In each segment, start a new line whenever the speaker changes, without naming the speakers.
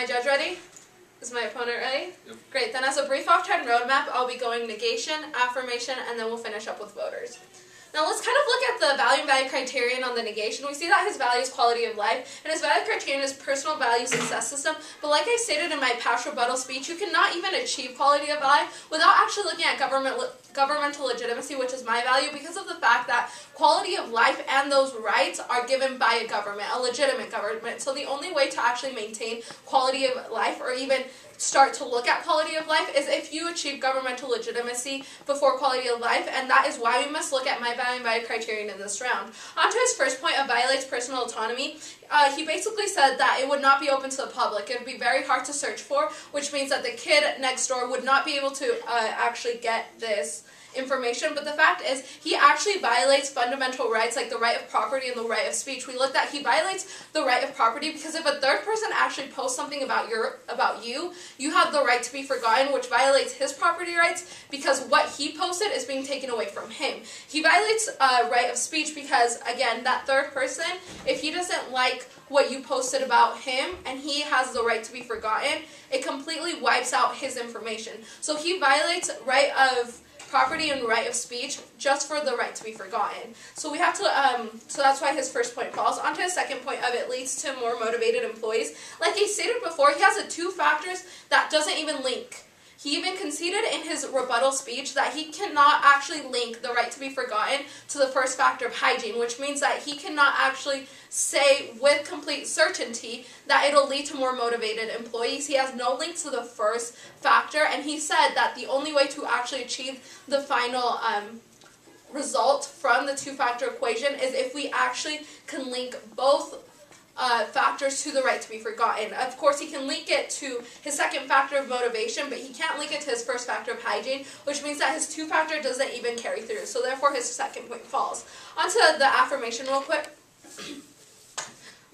my judge ready? Is my opponent ready?
Yep.
Great. Then as a brief off-trend roadmap, I'll be going negation, affirmation, and then we'll finish up with voters. Now let's kind of look at the value and value criterion on the negation. We see that his value is quality of life, and his value criterion is personal value success system. But like I stated in my past rebuttal speech, you cannot even achieve quality of life without actually looking at governmental legitimacy, which is my value, because of the fact that quality of life and those rights are given by a government, a legitimate government. So the only way to actually maintain quality of life, or even start to look at quality of life, is if you achieve governmental legitimacy before quality of life, and that is why we must look at my value and value criterion in this round. On to his first point of violates personal autonomy. He basically said that it would not be open to the public. It would be very hard to search for, which means that the kid next door would not be able to actually get this information. But the fact is, he actually violates fundamental rights like the right of property and the right of speech. We looked at he violates the right of property because if a third person actually posts something about you, you have the right to be forgotten, which violates his property rights because what he posted is being taken away from him. He violates right of speech because, again, that third person, if he doesn't like what you posted about him and he has the right to be forgotten, it completely wipes out his information. So he violates right of property and right of speech just for the right to be forgotten. So we have to, so that's why his first point falls. On to his second point of it leads to more motivated employees. Like he stated before, he has two factors that doesn't even link. He even conceded in his rebuttal speech that he cannot actually link the right to be forgotten to the first factor of hygiene, which means that he cannot actually say with complete certainty that it'll lead to more motivated employees. He has no link to the first factor, and he said that the only way to actually achieve the final result from the two-factor equation is if we actually can link both factors to the right to be forgotten. Of course, he can link it to his second factor of motivation, but he can't link it to his first factor of hygiene, which means that his two-factor doesn't even carry through. So therefore, his second point falls. On to the affirmation real quick.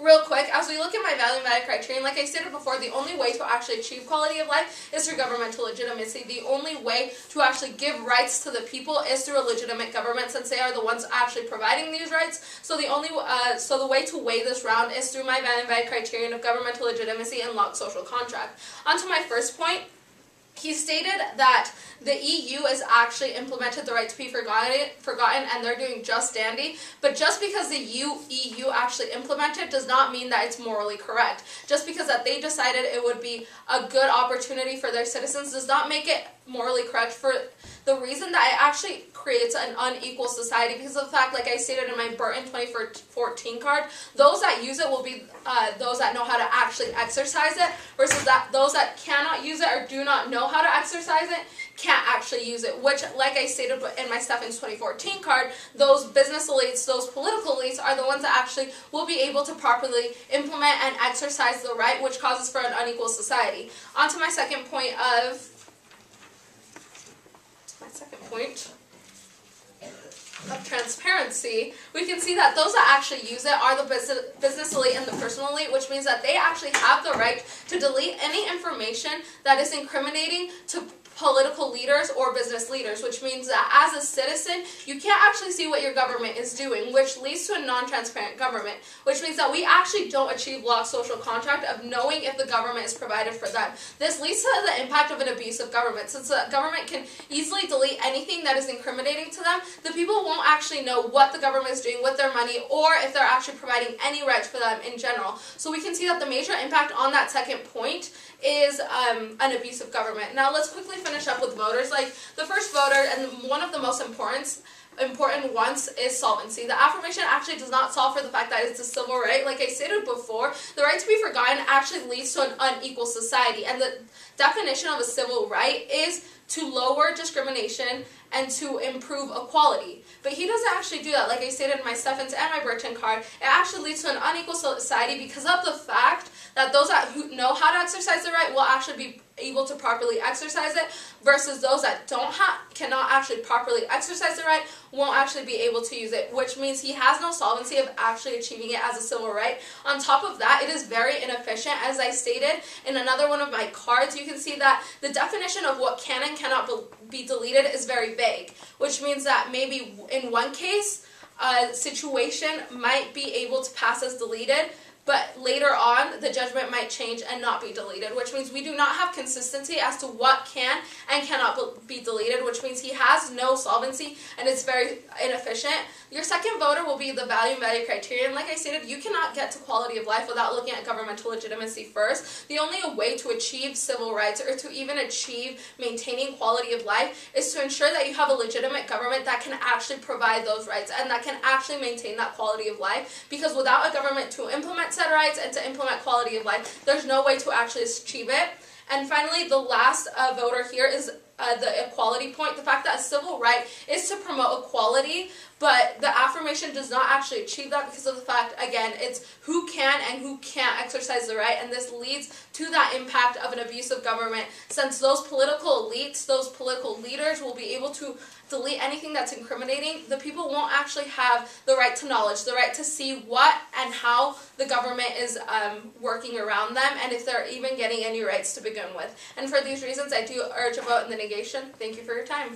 Real quick, as we look at my value and value criterion, like I stated before, the only way to actually achieve quality of life is through governmental legitimacy. The only way to actually give rights to the people is through a legitimate government, since they are the ones actually providing these rights. So the way to weigh this round is through my value and value criterion of governmental legitimacy and locked social contract. On to my first point. He stated that the EU has actually implemented the right to be forgotten, and they're doing just dandy. But just because the EU actually implemented does not mean that it's morally correct. Just because that they decided it would be a good opportunity for their citizens does not make it morally correct, for the reason that it actually creates an unequal society because of the fact, like I stated in my Burton 2014 card, those that use it will be those that know how to actually exercise it, versus that those that cannot use it or do not know how to exercise it can't actually use it, which, like I stated in my Stephens 2014 card, those business elites, those political elites are the ones that actually will be able to properly implement and exercise the right, which causes for an unequal society. On to my second point of transparency. We can see that those that actually use it are the business elite and the personal elite, which means that they actually have the right to delete any information that is incriminating to political leaders or business leaders, which means that as a citizen, you can't actually see what your government is doing, which leads to a non-transparent government, which means that we actually don't achieve locked social contract of knowing if the government is provided for them. This leads to the impact of an abusive government. Since the government can easily delete anything that is incriminating to them, the people won't actually know what the government is doing with their money or if they're actually providing any rights for them in general. So we can see that the major impact on that second point is an abusive government. Now let's quickly finish up with voters. Like the first voter, and one of the most important ones, is solvency. The affirmation actually does not solve for the fact that it's a civil right. Like I stated before, the right to be forgotten actually leads to an unequal society, and the definition of a civil right is to lower discrimination and to improve equality. But he doesn't actually do that. Like I stated in my Stephens and my Burton card, it actually leads to an unequal society because of the fact that those who know how to exercise the right will actually be able to properly exercise it, versus those that cannot actually properly exercise the right won't actually be able to use it, which means he has no solvency of actually achieving it as a civil right. On top of that, it is very inefficient. As I stated in another one of my cards, you can see that the definition of what can and cannot be deleted is very vague, which means that maybe in one case, a situation might be able to pass as deleted, but later on the judgment might change and not be deleted, which means we do not have consistency as to what can and cannot be deleted, which means he has no solvency and it's very inefficient. Your second voter will be the value and value criterion. Like I stated, you cannot get to quality of life without looking at governmental legitimacy first. The only way to achieve civil rights or to even achieve maintaining quality of life is to ensure that you have a legitimate government that can actually provide those rights and that can actually maintain that quality of life, because without a government to implement said rights and to implement quality of life, there's no way to actually achieve it. And finally, the last voter here is the equality point, the fact that a civil right is to promote equality, but the affirmation does not actually achieve that because of the fact, again, it's who can and who can't exercise the right, and this leads to that impact of an abusive government, since those political elites, those political leaders will be able to delete anything that's incriminating. The people won't actually have the right to knowledge, the right to see what and how the government is working around them, and if they're even getting any rights to begin with. And for these reasons, I do urge a vote in the negation. Thank you for your time.